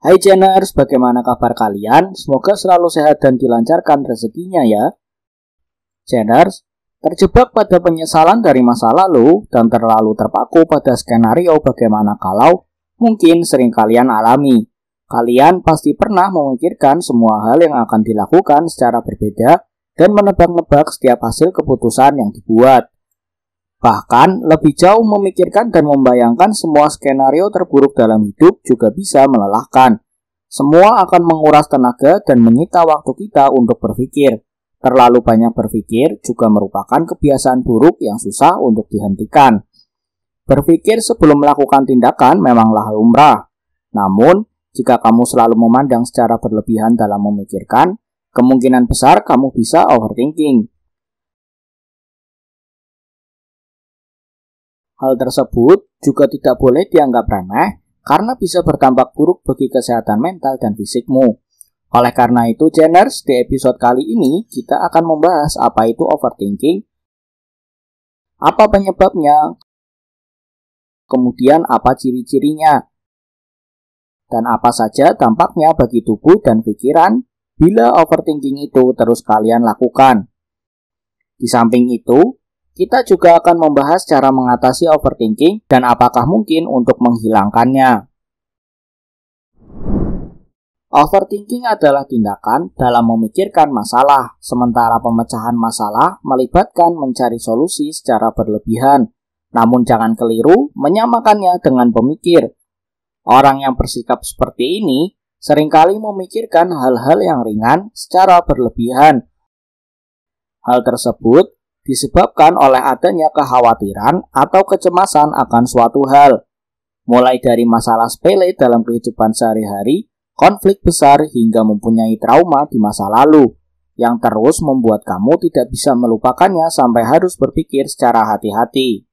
Hai Jenners, bagaimana kabar kalian? Semoga selalu sehat dan dilancarkan rezekinya ya. Jenners, terjebak pada penyesalan dari masa lalu dan terlalu terpaku pada skenario bagaimana kalau mungkin sering kalian alami. Kalian pasti pernah memikirkan semua hal yang akan dilakukan secara berbeda dan menebak-nebak setiap hasil keputusan yang dibuat. Bahkan, lebih jauh memikirkan dan membayangkan semua skenario terburuk dalam hidup juga bisa melelahkan. Semua akan menguras tenaga dan menyita waktu kita untuk berpikir. Terlalu banyak berpikir juga merupakan kebiasaan buruk yang susah untuk dihentikan. Berpikir sebelum melakukan tindakan memanglah lumrah. Namun, jika kamu selalu memandang secara berlebihan dalam memikirkan, kemungkinan besar kamu bisa overthinking. Hal tersebut juga tidak boleh dianggap remeh karena bisa berdampak buruk bagi kesehatan mental dan fisikmu. Oleh karena itu, Jenners, di episode kali ini kita akan membahas apa itu overthinking, apa penyebabnya, kemudian apa ciri-cirinya, dan apa saja dampaknya bagi tubuh dan pikiran bila overthinking itu terus kalian lakukan. Di samping itu, kita juga akan membahas cara mengatasi overthinking dan apakah mungkin untuk menghilangkannya. Overthinking adalah tindakan dalam memikirkan masalah, sementara pemecahan masalah melibatkan mencari solusi secara berlebihan. Namun jangan keliru menyamakannya dengan pemikir. Orang yang bersikap seperti ini seringkali memikirkan hal-hal yang ringan secara berlebihan. Hal tersebut disebabkan oleh adanya kekhawatiran atau kecemasan akan suatu hal. Mulai dari masalah sepele dalam kehidupan sehari-hari, konflik besar hingga mempunyai trauma di masa lalu, yang terus membuat kamu tidak bisa melupakannya sampai harus berpikir secara hati-hati.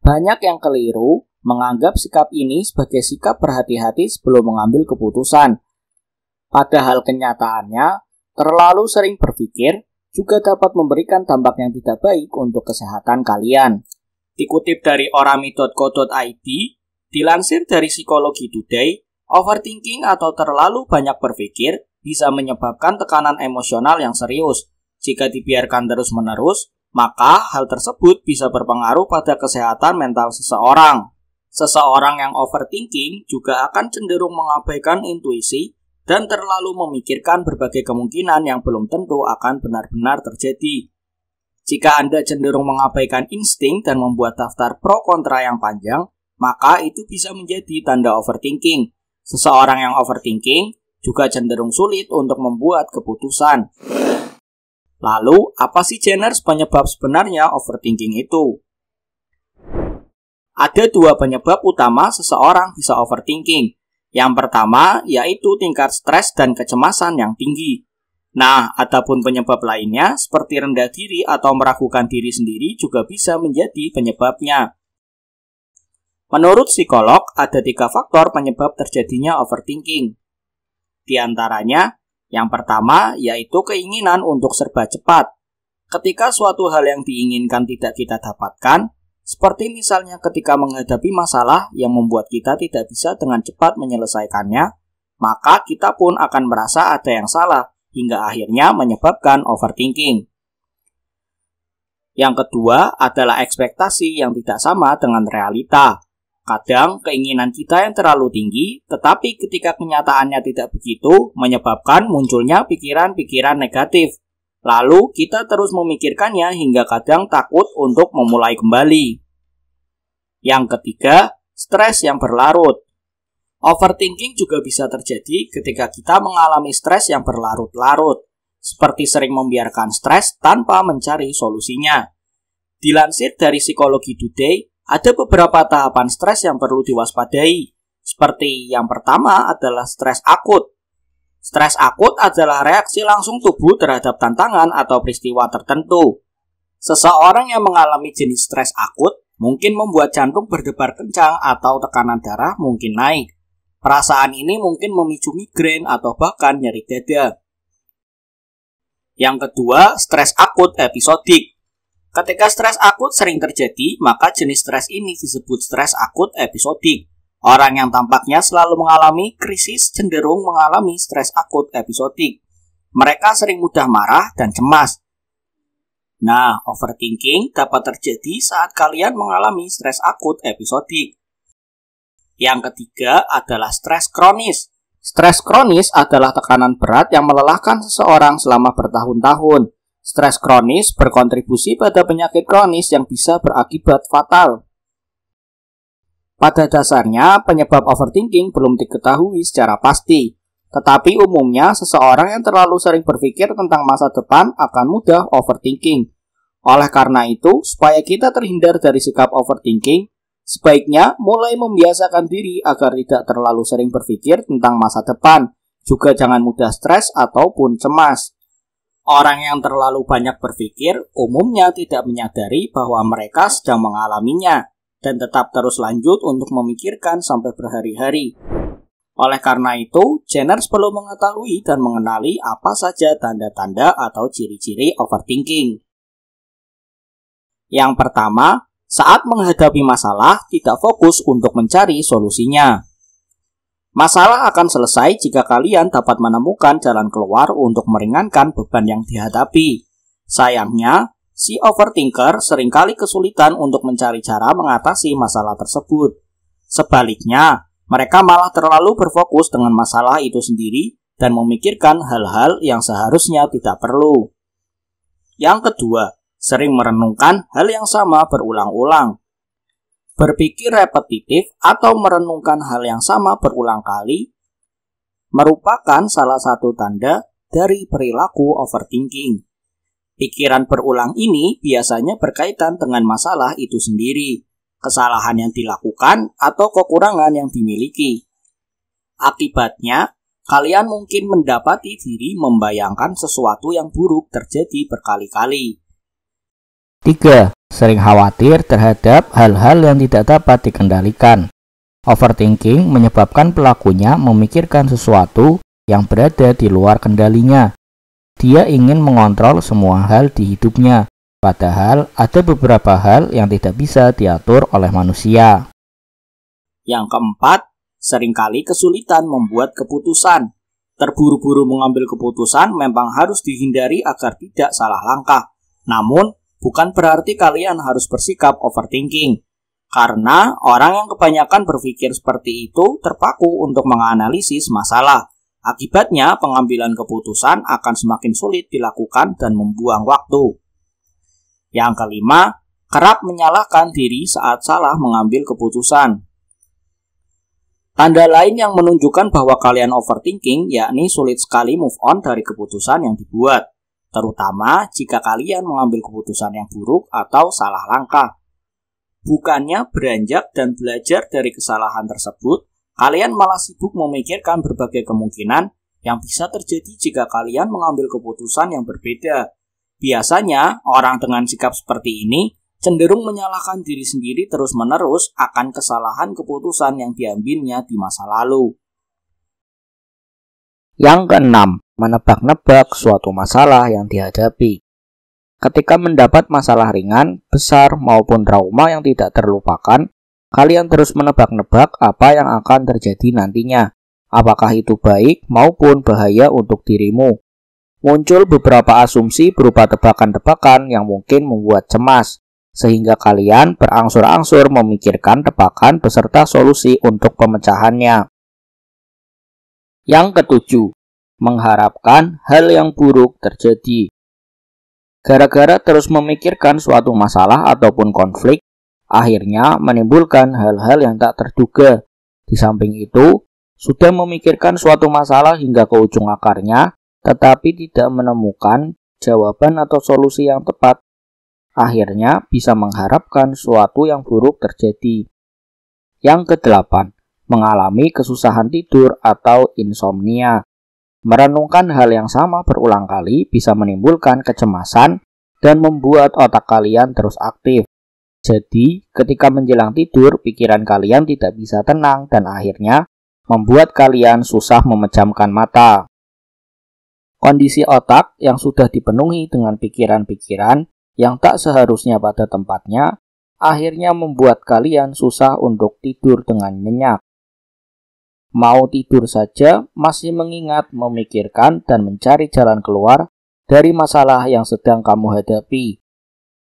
Banyak yang keliru menganggap sikap ini sebagai sikap berhati-hati sebelum mengambil keputusan. Padahal kenyataannya, terlalu sering berpikir juga dapat memberikan dampak yang tidak baik untuk kesehatan kalian. Dikutip dari orami.co.id, dilansir dari Psikologi Today, overthinking atau terlalu banyak berpikir bisa menyebabkan tekanan emosional yang serius. Jika dibiarkan terus-menerus, maka hal tersebut bisa berpengaruh pada kesehatan mental seseorang. Seseorang yang overthinking juga akan cenderung mengabaikan intuisi dan terlalu memikirkan berbagai kemungkinan yang belum tentu akan benar-benar terjadi. Jika Anda cenderung mengabaikan insting dan membuat daftar pro kontra yang panjang, maka itu bisa menjadi tanda overthinking. Seseorang yang overthinking juga cenderung sulit untuk membuat keputusan. Lalu, apa sih Jenners penyebab sebenarnya overthinking itu? Ada dua penyebab utama seseorang bisa overthinking. Yang pertama, yaitu tingkat stres dan kecemasan yang tinggi. Nah, adapun penyebab lainnya, seperti rendah diri atau meragukan diri sendiri juga bisa menjadi penyebabnya. Menurut psikolog, ada 3 faktor penyebab terjadinya overthinking. Di antaranya, yang pertama, yaitu keinginan untuk serba cepat. Ketika suatu hal yang diinginkan tidak kita dapatkan, seperti misalnya ketika menghadapi masalah yang membuat kita tidak bisa dengan cepat menyelesaikannya, maka kita pun akan merasa ada yang salah, hingga akhirnya menyebabkan overthinking. Yang kedua adalah ekspektasi yang tidak sama dengan realita. Kadang keinginan kita yang terlalu tinggi, tetapi ketika kenyataannya tidak begitu, menyebabkan munculnya pikiran-pikiran negatif. Lalu kita terus memikirkannya hingga kadang takut untuk memulai kembali. Yang ketiga, stres yang berlarut. Overthinking juga bisa terjadi ketika kita mengalami stres yang berlarut-larut, seperti sering membiarkan stres tanpa mencari solusinya. Dilansir dari Psikologi Today, ada beberapa tahapan stres yang perlu diwaspadai, seperti yang pertama adalah stres akut. Stres akut adalah reaksi langsung tubuh terhadap tantangan atau peristiwa tertentu. Seseorang yang mengalami jenis stres akut mungkin membuat jantung berdebar kencang atau tekanan darah mungkin naik. Perasaan ini mungkin memicu migrain atau bahkan nyeri dada. Yang kedua, stres akut episodik. Ketika stres akut sering terjadi, maka jenis stres ini disebut stres akut episodik. Orang yang tampaknya selalu mengalami krisis cenderung mengalami stres akut episodik. Mereka sering mudah marah dan cemas. Nah, overthinking dapat terjadi saat kalian mengalami stres akut episodik. Yang ketiga adalah stres kronis. Stres kronis adalah tekanan berat yang melelahkan seseorang selama bertahun-tahun. Stres kronis berkontribusi pada penyakit kronis yang bisa berakibat fatal. Pada dasarnya, penyebab overthinking belum diketahui secara pasti. Tetapi umumnya, seseorang yang terlalu sering berpikir tentang masa depan akan mudah overthinking. Oleh karena itu, supaya kita terhindar dari sikap overthinking, sebaiknya mulai membiasakan diri agar tidak terlalu sering berpikir tentang masa depan. Juga jangan mudah stres ataupun cemas. Orang yang terlalu banyak berpikir umumnya tidak menyadari bahwa mereka sedang mengalaminya dan tetap terus lanjut untuk memikirkan sampai berhari-hari. Oleh karena itu, Jenners perlu mengetahui dan mengenali apa saja tanda-tanda atau ciri-ciri overthinking. Yang pertama, saat menghadapi masalah, tidak fokus untuk mencari solusinya. Masalah akan selesai jika kalian dapat menemukan jalan keluar untuk meringankan beban yang dihadapi. Sayangnya, si overthinker seringkali kesulitan untuk mencari cara mengatasi masalah tersebut. Sebaliknya, mereka malah terlalu berfokus dengan masalah itu sendiri dan memikirkan hal-hal yang seharusnya tidak perlu. Yang kedua, sering merenungkan hal yang sama berulang-ulang. Berpikir repetitif atau merenungkan hal yang sama berulang kali merupakan salah satu tanda dari perilaku overthinking. Pikiran berulang ini biasanya berkaitan dengan masalah itu sendiri, kesalahan yang dilakukan, atau kekurangan yang dimiliki. Akibatnya, kalian mungkin mendapati diri membayangkan sesuatu yang buruk terjadi berkali-kali. 3. Sering khawatir terhadap hal-hal yang tidak dapat dikendalikan. Overthinking menyebabkan pelakunya memikirkan sesuatu yang berada di luar kendalinya. Dia ingin mengontrol semua hal di hidupnya, padahal ada beberapa hal yang tidak bisa diatur oleh manusia. Yang keempat, seringkali kesulitan membuat keputusan. Terburu-buru mengambil keputusan memang harus dihindari agar tidak salah langkah. Namun, bukan berarti kalian harus bersikap overthinking. Karena orang yang kebanyakan berpikir seperti itu terpaku untuk menganalisis masalah. Akibatnya, pengambilan keputusan akan semakin sulit dilakukan dan membuang waktu. Yang kelima, kerap menyalahkan diri saat salah mengambil keputusan. Tanda lain yang menunjukkan bahwa kalian overthinking yakni sulit sekali move on dari keputusan yang dibuat, terutama jika kalian mengambil keputusan yang buruk atau salah langkah. Bukannya beranjak dan belajar dari kesalahan tersebut, kalian malah sibuk memikirkan berbagai kemungkinan yang bisa terjadi jika kalian mengambil keputusan yang berbeda. Biasanya, orang dengan sikap seperti ini cenderung menyalahkan diri sendiri terus-menerus akan kesalahan keputusan yang diambilnya di masa lalu. Yang keenam, menebak-nebak suatu masalah yang dihadapi. Ketika mendapat masalah ringan, besar maupun trauma yang tidak terlupakan, kalian terus menebak-nebak apa yang akan terjadi nantinya, apakah itu baik maupun bahaya untuk dirimu. Muncul beberapa asumsi berupa tebakan-tebakan yang mungkin membuat cemas, sehingga kalian berangsur-angsur memikirkan tebakan beserta solusi untuk pemecahannya. Yang ketujuh, mengharapkan hal yang buruk terjadi. Gara-gara terus memikirkan suatu masalah ataupun konflik, akhirnya menimbulkan hal-hal yang tak terduga. Di samping itu, sudah memikirkan suatu masalah hingga ke ujung akarnya, tetapi tidak menemukan jawaban atau solusi yang tepat. Akhirnya bisa mengharapkan suatu yang buruk terjadi. Yang kedelapan, mengalami kesusahan tidur atau insomnia. Merenungkan hal yang sama berulang kali bisa menimbulkan kecemasan dan membuat otak kalian terus aktif. Jadi, ketika menjelang tidur, pikiran kalian tidak bisa tenang dan akhirnya membuat kalian susah memejamkan mata. Kondisi otak yang sudah dipenuhi dengan pikiran-pikiran yang tak seharusnya pada tempatnya, akhirnya membuat kalian susah untuk tidur dengan nyenyak. Mau tidur saja masih mengingat, memikirkan, dan mencari jalan keluar dari masalah yang sedang kamu hadapi.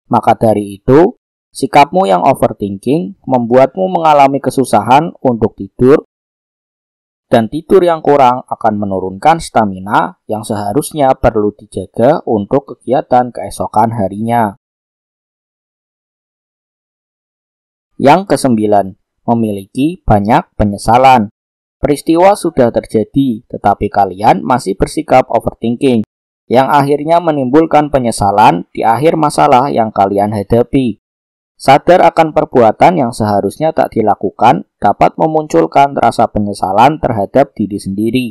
Maka dari itu, sikapmu yang overthinking membuatmu mengalami kesusahan untuk tidur, dan tidur yang kurang akan menurunkan stamina yang seharusnya perlu dijaga untuk kegiatan keesokan harinya. Yang kesembilan, memiliki banyak penyesalan. Peristiwa sudah terjadi, tetapi kalian masih bersikap overthinking, yang akhirnya menimbulkan penyesalan di akhir masalah yang kalian hadapi. Sadar akan perbuatan yang seharusnya tak dilakukan dapat memunculkan rasa penyesalan terhadap diri sendiri.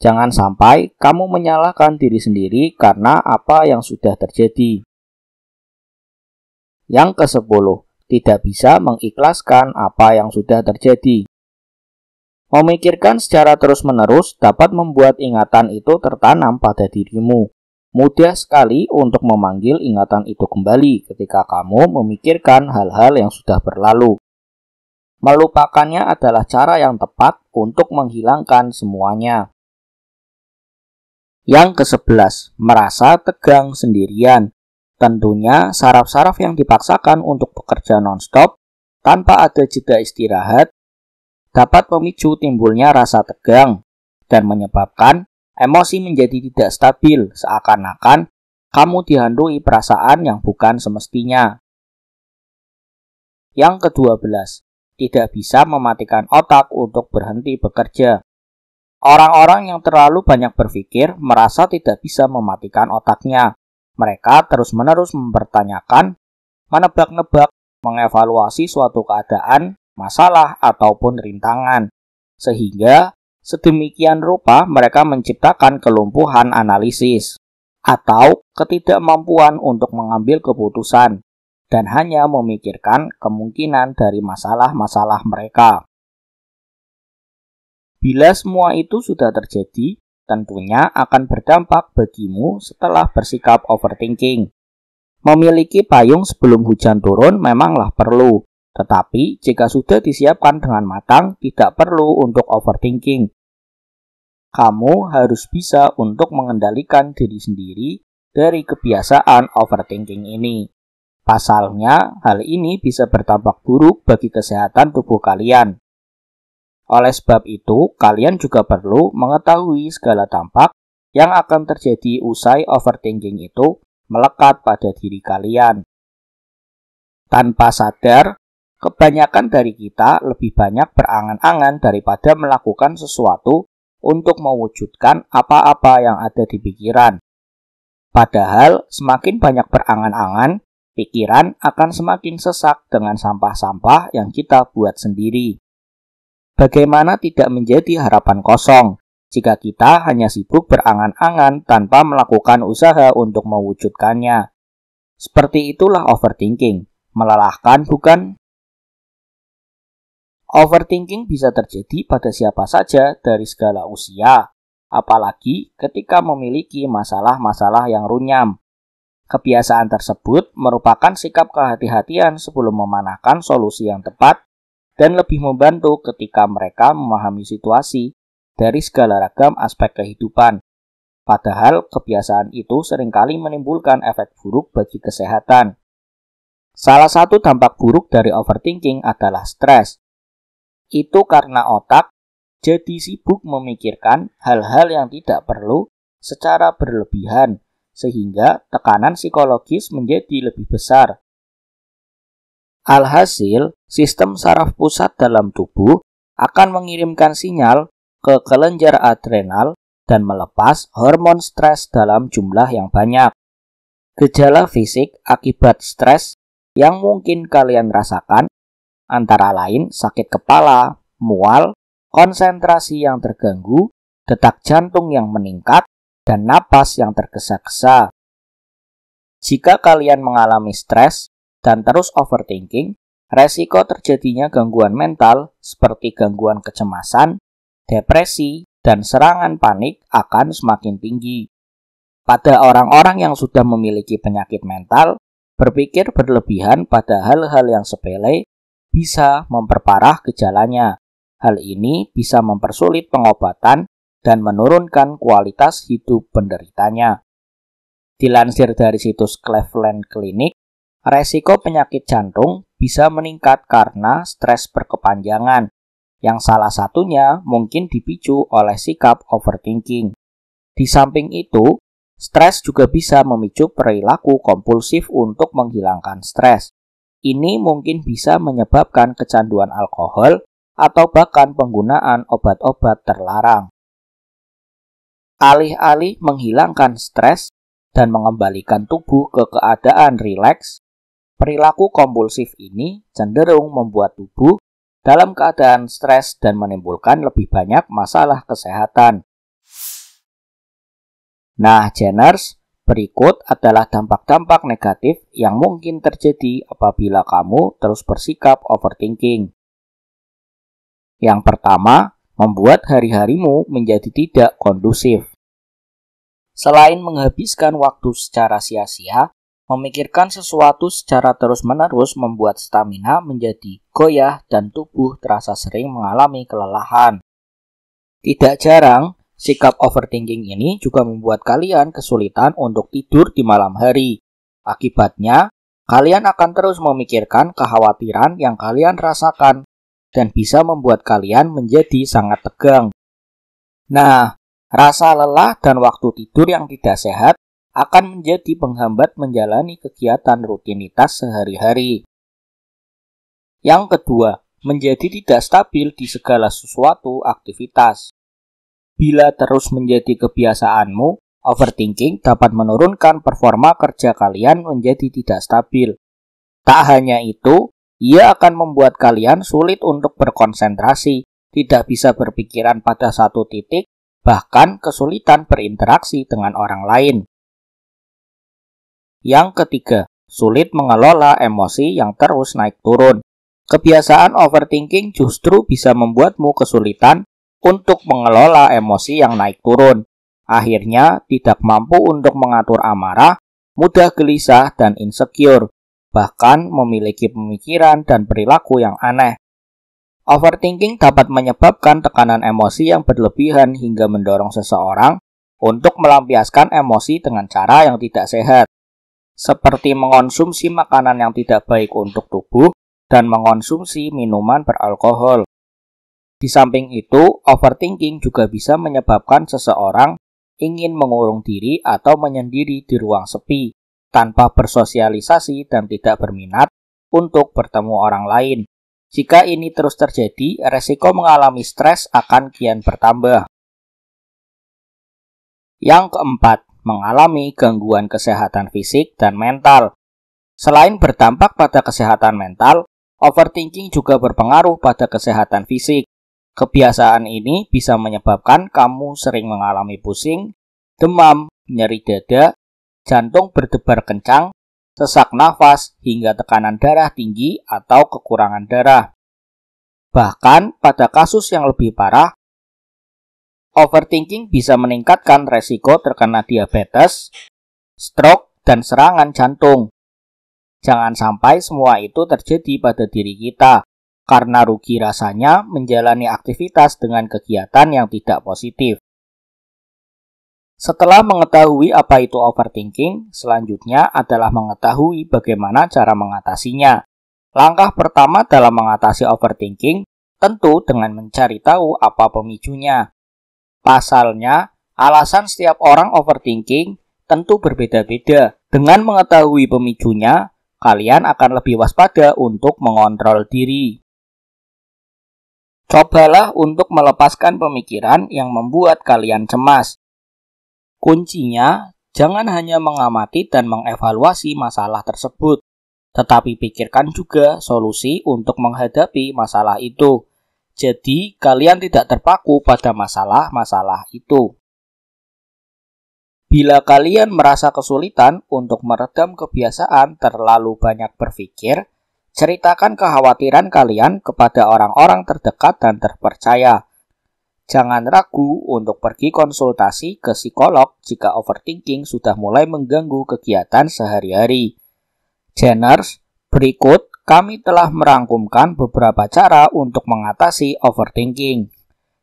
Jangan sampai kamu menyalahkan diri sendiri karena apa yang sudah terjadi. Yang ke-10, tidak bisa mengikhlaskan apa yang sudah terjadi. Memikirkan secara terus-menerus dapat membuat ingatan itu tertanam pada dirimu. Mudah sekali untuk memanggil ingatan itu kembali ketika kamu memikirkan hal-hal yang sudah berlalu. Melupakannya adalah cara yang tepat untuk menghilangkan semuanya. Yang ke-11, merasa tegang sendirian. Tentunya saraf-saraf yang dipaksakan untuk bekerja non-stop tanpa ada jeda istirahat dapat memicu timbulnya rasa tegang dan menyebabkan emosi menjadi tidak stabil, seakan-akan kamu dihantui perasaan yang bukan semestinya. Yang ke-12, tidak bisa mematikan otak untuk berhenti bekerja. Orang-orang yang terlalu banyak berpikir merasa tidak bisa mematikan otaknya. Mereka terus-menerus mempertanyakan, menebak-nebak, mengevaluasi suatu keadaan, masalah, ataupun rintangan. Sehingga sedemikian rupa mereka menciptakan kelumpuhan analisis atau ketidakmampuan untuk mengambil keputusan dan hanya memikirkan kemungkinan dari masalah-masalah mereka. Bila semua itu sudah terjadi, tentunya akan berdampak bagimu setelah bersikap overthinking. Memiliki payung sebelum hujan turun memanglah perlu, tetapi jika sudah disiapkan dengan matang, tidak perlu untuk overthinking. Kamu harus bisa untuk mengendalikan diri sendiri dari kebiasaan overthinking ini. Pasalnya, hal ini bisa berdampak buruk bagi kesehatan tubuh kalian. Oleh sebab itu, kalian juga perlu mengetahui segala dampak yang akan terjadi usai overthinking itu melekat pada diri kalian. Tanpa sadar, kebanyakan dari kita lebih banyak berangan-angan daripada melakukan sesuatu untuk mewujudkan apa-apa yang ada di pikiran. Padahal, semakin banyak berangan-angan, pikiran akan semakin sesak dengan sampah-sampah yang kita buat sendiri. Bagaimana tidak menjadi harapan kosong jika kita hanya sibuk berangan-angan tanpa melakukan usaha untuk mewujudkannya? Seperti itulah overthinking. Melelahkan, bukan? Overthinking bisa terjadi pada siapa saja dari segala usia, apalagi ketika memiliki masalah-masalah yang runyam. Kebiasaan tersebut merupakan sikap kehati-hatian sebelum memanahkan solusi yang tepat dan lebih membantu ketika mereka memahami situasi dari segala ragam aspek kehidupan. Padahal kebiasaan itu seringkali menimbulkan efek buruk bagi kesehatan. Salah satu dampak buruk dari overthinking adalah stres. Itu karena otak jadi sibuk memikirkan hal-hal yang tidak perlu secara berlebihan, sehingga tekanan psikologis menjadi lebih besar. Alhasil, sistem saraf pusat dalam tubuh akan mengirimkan sinyal ke kelenjar adrenal dan melepas hormon stres dalam jumlah yang banyak. Gejala fisik akibat stres yang mungkin kalian rasakan antara lain sakit kepala, mual, konsentrasi yang terganggu, detak jantung yang meningkat, dan napas yang tergesa-gesa. Jika kalian mengalami stres dan terus overthinking, resiko terjadinya gangguan mental seperti gangguan kecemasan, depresi, dan serangan panik akan semakin tinggi. Pada orang-orang yang sudah memiliki penyakit mental, berpikir berlebihan pada hal-hal yang sepele bisa memperparah gejalanya, Hal ini bisa mempersulit pengobatan dan menurunkan kualitas hidup penderitanya. Dilansir dari situs Cleveland Clinic, resiko penyakit jantung bisa meningkat karena stres berkepanjangan, yang salah satunya mungkin dipicu oleh sikap overthinking. Di samping itu, stres juga bisa memicu perilaku kompulsif untuk menghilangkan stres. Ini mungkin bisa menyebabkan kecanduan alkohol atau bahkan penggunaan obat-obat terlarang. Alih-alih menghilangkan stres dan mengembalikan tubuh ke keadaan rileks, perilaku kompulsif ini cenderung membuat tubuh dalam keadaan stres dan menimbulkan lebih banyak masalah kesehatan. Nah, Geners, berikut adalah dampak-dampak negatif yang mungkin terjadi apabila kamu terus bersikap overthinking. Yang pertama, membuat hari-harimu menjadi tidak kondusif. Selain menghabiskan waktu secara sia-sia, memikirkan sesuatu secara terus-menerus membuat stamina menjadi goyah dan tubuh terasa sering mengalami kelelahan. Tidak jarang, sikap overthinking ini juga membuat kalian kesulitan untuk tidur di malam hari. Akibatnya, kalian akan terus memikirkan kekhawatiran yang kalian rasakan dan bisa membuat kalian menjadi sangat tegang. Nah, rasa lelah dan waktu tidur yang tidak sehat akan menjadi penghambat menjalani kegiatan rutinitas sehari-hari. Yang kedua, menjadi tidak stabil di segala sesuatu aktivitas. Bila terus menjadi kebiasaanmu, overthinking dapat menurunkan performa kerja kalian menjadi tidak stabil. Tak hanya itu, ia akan membuat kalian sulit untuk berkonsentrasi, tidak bisa berpikiran pada satu titik, bahkan kesulitan berinteraksi dengan orang lain. Yang ketiga, sulit mengelola emosi yang terus naik turun. Kebiasaan overthinking justru bisa membuatmu kesulitan untuk mengelola emosi yang naik turun. Akhirnya, tidak mampu untuk mengatur amarah, mudah gelisah dan insecure, bahkan memiliki pemikiran dan perilaku yang aneh. Overthinking dapat menyebabkan tekanan emosi yang berlebihan hingga mendorong seseorang untuk melampiaskan emosi dengan cara yang tidak sehat, seperti mengonsumsi makanan yang tidak baik untuk tubuh dan mengonsumsi minuman beralkohol. Di samping itu, overthinking juga bisa menyebabkan seseorang ingin mengurung diri atau menyendiri di ruang sepi, tanpa bersosialisasi dan tidak berminat untuk bertemu orang lain. Jika ini terus terjadi, resiko mengalami stres akan kian bertambah. Yang keempat, mengalami gangguan kesehatan fisik dan mental. Selain berdampak pada kesehatan mental, overthinking juga berpengaruh pada kesehatan fisik. Kebiasaan ini bisa menyebabkan kamu sering mengalami pusing, demam, nyeri dada, jantung berdebar kencang, sesak nafas, hingga tekanan darah tinggi atau kekurangan darah. Bahkan pada kasus yang lebih parah, overthinking bisa meningkatkan resiko terkena diabetes, stroke, dan serangan jantung. Jangan sampai semua itu terjadi pada diri kita, karena rugi rasanya menjalani aktivitas dengan kegiatan yang tidak positif. Setelah mengetahui apa itu overthinking, selanjutnya adalah mengetahui bagaimana cara mengatasinya. Langkah pertama dalam mengatasi overthinking tentu dengan mencari tahu apa pemicunya. Pasalnya, alasan setiap orang overthinking tentu berbeda-beda. Dengan mengetahui pemicunya, kalian akan lebih waspada untuk mengontrol diri. Cobalah untuk melepaskan pemikiran yang membuat kalian cemas. Kuncinya, jangan hanya mengamati dan mengevaluasi masalah tersebut, tetapi pikirkan juga solusi untuk menghadapi masalah itu. Jadi, kalian tidak terpaku pada masalah-masalah itu. Bila kalian merasa kesulitan untuk meredam kebiasaan terlalu banyak berpikir, ceritakan kekhawatiran kalian kepada orang-orang terdekat dan terpercaya. Jangan ragu untuk pergi konsultasi ke psikolog jika overthinking sudah mulai mengganggu kegiatan sehari-hari. Geners, berikut kami telah merangkumkan beberapa cara untuk mengatasi overthinking.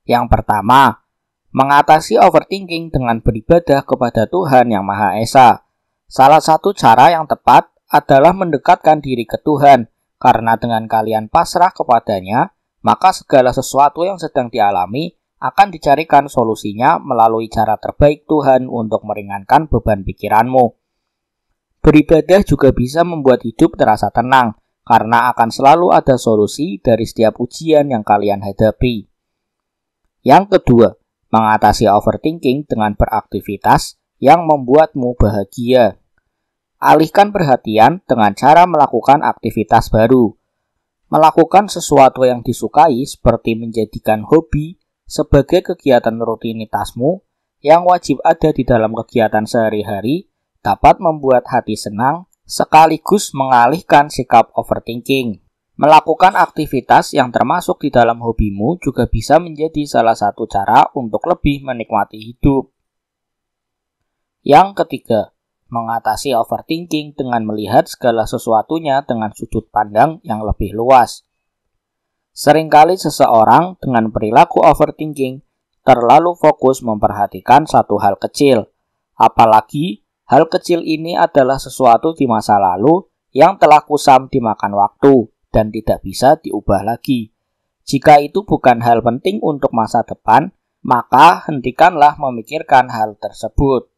Yang pertama, mengatasi overthinking dengan beribadah kepada Tuhan Yang Maha Esa. Salah satu cara yang tepat adalah mendekatkan diri ke Tuhan, karena dengan kalian pasrah kepadanya, maka segala sesuatu yang sedang dialami akan dicarikan solusinya melalui cara terbaik Tuhan untuk meringankan beban pikiranmu. Beribadah juga bisa membuat hidup terasa tenang, karena akan selalu ada solusi dari setiap ujian yang kalian hadapi. Yang kedua, mengatasi overthinking dengan beraktivitas yang membuatmu bahagia. Alihkan perhatian dengan cara melakukan aktivitas baru. Melakukan sesuatu yang disukai seperti menjadikan hobi sebagai kegiatan rutinitasmu yang wajib ada di dalam kegiatan sehari-hari dapat membuat hati senang sekaligus mengalihkan sikap overthinking. Melakukan aktivitas yang termasuk di dalam hobimu juga bisa menjadi salah satu cara untuk lebih menikmati hidup. Yang ketiga, mengatasi overthinking dengan melihat segala sesuatunya dengan sudut pandang yang lebih luas. Seringkali seseorang dengan perilaku overthinking terlalu fokus memperhatikan satu hal kecil, apalagi hal kecil ini adalah sesuatu di masa lalu yang telah kusam dimakan waktu dan tidak bisa diubah lagi. Jika itu bukan hal penting untuk masa depan, maka hentikanlah memikirkan hal tersebut.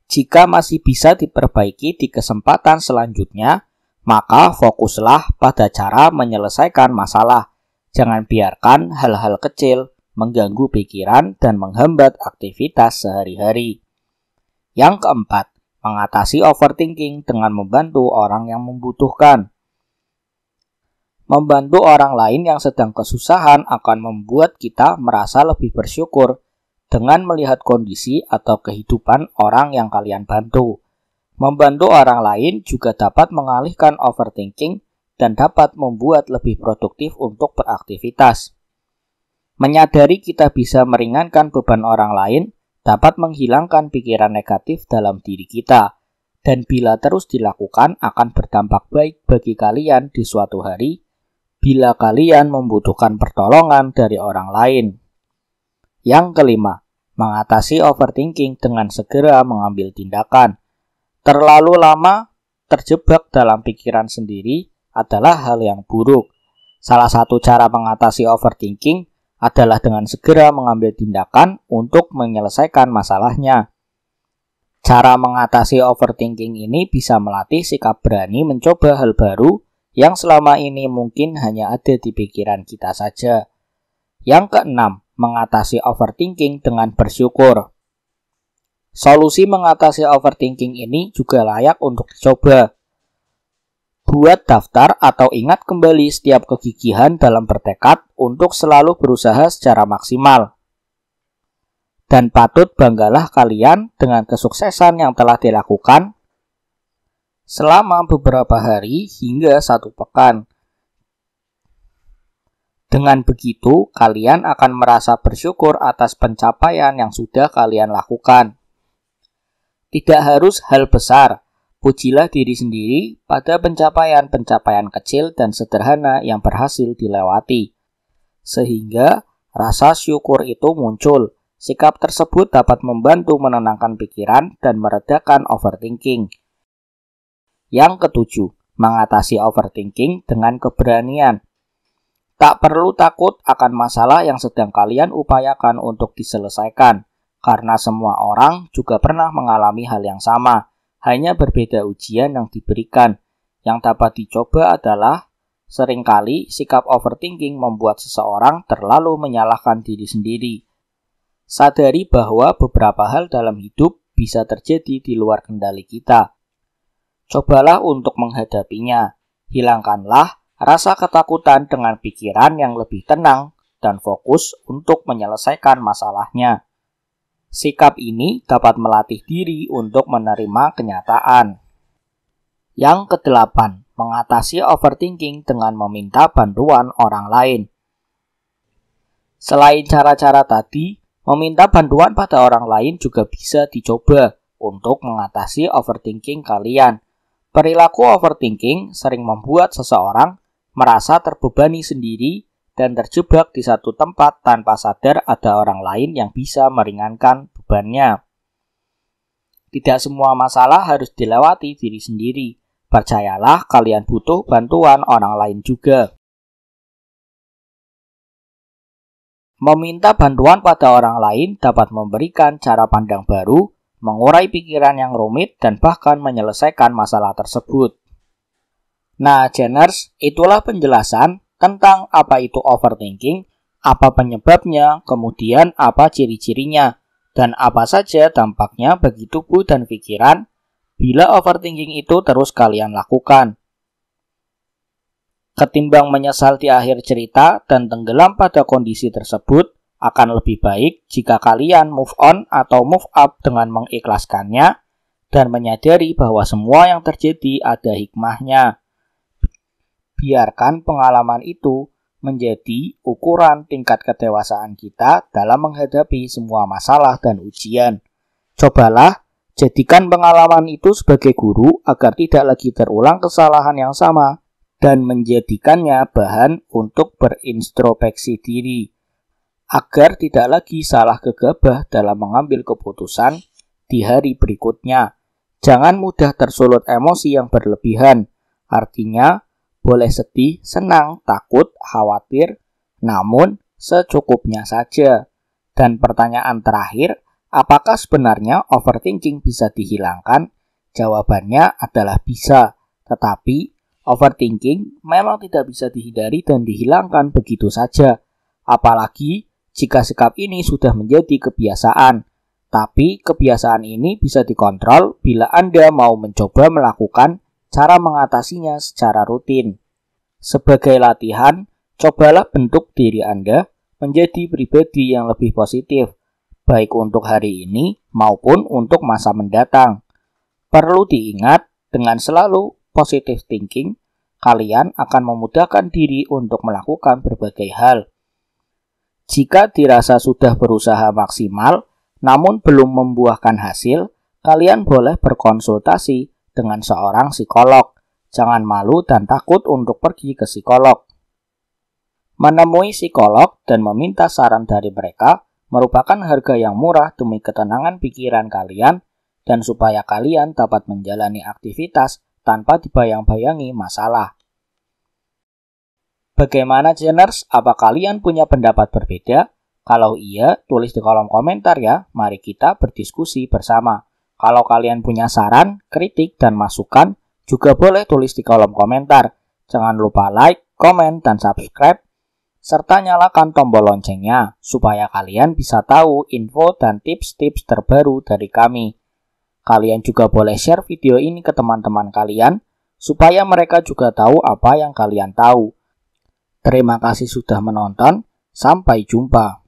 Jika masih bisa diperbaiki di kesempatan selanjutnya, maka fokuslah pada cara menyelesaikan masalah. Jangan biarkan hal-hal kecil mengganggu pikiran dan menghambat aktivitas sehari-hari. Yang keempat, mengatasi overthinking dengan membantu orang yang membutuhkan. Membantu orang lain yang sedang kesusahan akan membuat kita merasa lebih bersyukur dengan melihat kondisi atau kehidupan orang yang kalian bantu. Membantu orang lain juga dapat mengalihkan overthinking dan dapat membuat lebih produktif untuk beraktivitas. Menyadari kita bisa meringankan beban orang lain dapat menghilangkan pikiran negatif dalam diri kita, dan bila terus dilakukan akan berdampak baik bagi kalian di suatu hari bila kalian membutuhkan pertolongan dari orang lain. Yang kelima, mengatasi overthinking dengan segera mengambil tindakan. Terlalu lama terjebak dalam pikiran sendiri adalah hal yang buruk. Salah satu cara mengatasi overthinking adalah dengan segera mengambil tindakan untuk menyelesaikan masalahnya. Cara mengatasi overthinking ini bisa melatih sikap berani mencoba hal baru yang selama ini mungkin hanya ada di pikiran kita saja. Yang keenam, mengatasi overthinking dengan bersyukur. Solusi mengatasi overthinking ini juga layak untuk dicoba. Buat daftar atau ingat kembali setiap kegigihan dalam bertekad untuk selalu berusaha secara maksimal. Dan patut banggalah kalian dengan kesuksesan yang telah dilakukan selama beberapa hari hingga 1 pekan. Dengan begitu, kalian akan merasa bersyukur atas pencapaian yang sudah kalian lakukan. Tidak harus hal besar, pujilah diri sendiri pada pencapaian-pencapaian kecil dan sederhana yang berhasil dilewati. Sehingga rasa syukur itu muncul. Sikap tersebut dapat membantu menenangkan pikiran dan meredakan overthinking. Yang ketujuh, mengatasi overthinking dengan keberanian. Tak perlu takut akan masalah yang sedang kalian upayakan untuk diselesaikan, karena semua orang juga pernah mengalami hal yang sama, hanya berbeda ujian yang diberikan. Yang dapat dicoba adalah, seringkali sikap overthinking membuat seseorang terlalu menyalahkan diri sendiri. Sadari bahwa beberapa hal dalam hidup bisa terjadi di luar kendali kita. Cobalah untuk menghadapinya. Hilangkanlah rasa ketakutan dengan pikiran yang lebih tenang dan fokus untuk menyelesaikan masalahnya. Sikap ini dapat melatih diri untuk menerima kenyataan. Yang kedelapan, mengatasi overthinking dengan meminta bantuan orang lain. Selain cara-cara tadi, meminta bantuan pada orang lain juga bisa dicoba untuk mengatasi overthinking kalian. Perilaku overthinking sering membuat seseorang merasa terbebani sendiri dan terjebak di satu tempat tanpa sadar ada orang lain yang bisa meringankan bebannya. Tidak semua masalah harus dilewati diri sendiri. Percayalah, kalian butuh bantuan orang lain juga. Meminta bantuan pada orang lain dapat memberikan cara pandang baru, mengurai pikiran yang rumit, dan bahkan menyelesaikan masalah tersebut. Nah, Geners, itulah penjelasan tentang apa itu overthinking, apa penyebabnya, kemudian apa ciri-cirinya, dan apa saja dampaknya bagi tubuh dan pikiran bila overthinking itu terus kalian lakukan. Ketimbang menyesal di akhir cerita dan tenggelam pada kondisi tersebut, akan lebih baik jika kalian move on atau move up dengan mengikhlaskannya dan menyadari bahwa semua yang terjadi ada hikmahnya. Biarkan pengalaman itu menjadi ukuran tingkat kedewasaan kita dalam menghadapi semua masalah dan ujian. Cobalah jadikan pengalaman itu sebagai guru agar tidak lagi terulang kesalahan yang sama dan menjadikannya bahan untuk berintrospeksi diri, agar tidak lagi salah gegabah dalam mengambil keputusan di hari berikutnya. Jangan mudah tersulut emosi yang berlebihan, artinya boleh sedih, senang, takut, khawatir, namun secukupnya saja. Dan pertanyaan terakhir, apakah sebenarnya overthinking bisa dihilangkan? Jawabannya adalah bisa, tetapi overthinking memang tidak bisa dihindari dan dihilangkan begitu saja, apalagi jika sikap ini sudah menjadi kebiasaan. Tapi kebiasaan ini bisa dikontrol bila Anda mau mencoba melakukan cara mengatasinya secara rutin. Sebagai latihan, cobalah bentuk diri Anda menjadi pribadi yang lebih positif, baik untuk hari ini maupun untuk masa mendatang. Perlu diingat, dengan selalu positive thinking, kalian akan memudahkan diri untuk melakukan berbagai hal. Jika dirasa sudah berusaha maksimal, namun belum membuahkan hasil, kalian boleh berkonsultasi dengan seorang psikolog. Jangan malu dan takut untuk pergi ke psikolog. Menemui psikolog dan meminta saran dari mereka merupakan harga yang murah demi ketenangan pikiran kalian dan supaya kalian dapat menjalani aktivitas tanpa dibayang-bayangi masalah. Bagaimana Geners? Apa kalian punya pendapat berbeda? Kalau iya, tulis di kolom komentar ya. Mari kita berdiskusi bersama. Kalau kalian punya saran, kritik, dan masukan, juga boleh tulis di kolom komentar. Jangan lupa like, komen, dan subscribe, serta nyalakan tombol loncengnya, supaya kalian bisa tahu info dan tips-tips terbaru dari kami. Kalian juga boleh share video ini ke teman-teman kalian, supaya mereka juga tahu apa yang kalian tahu. Terima kasih sudah menonton, sampai jumpa.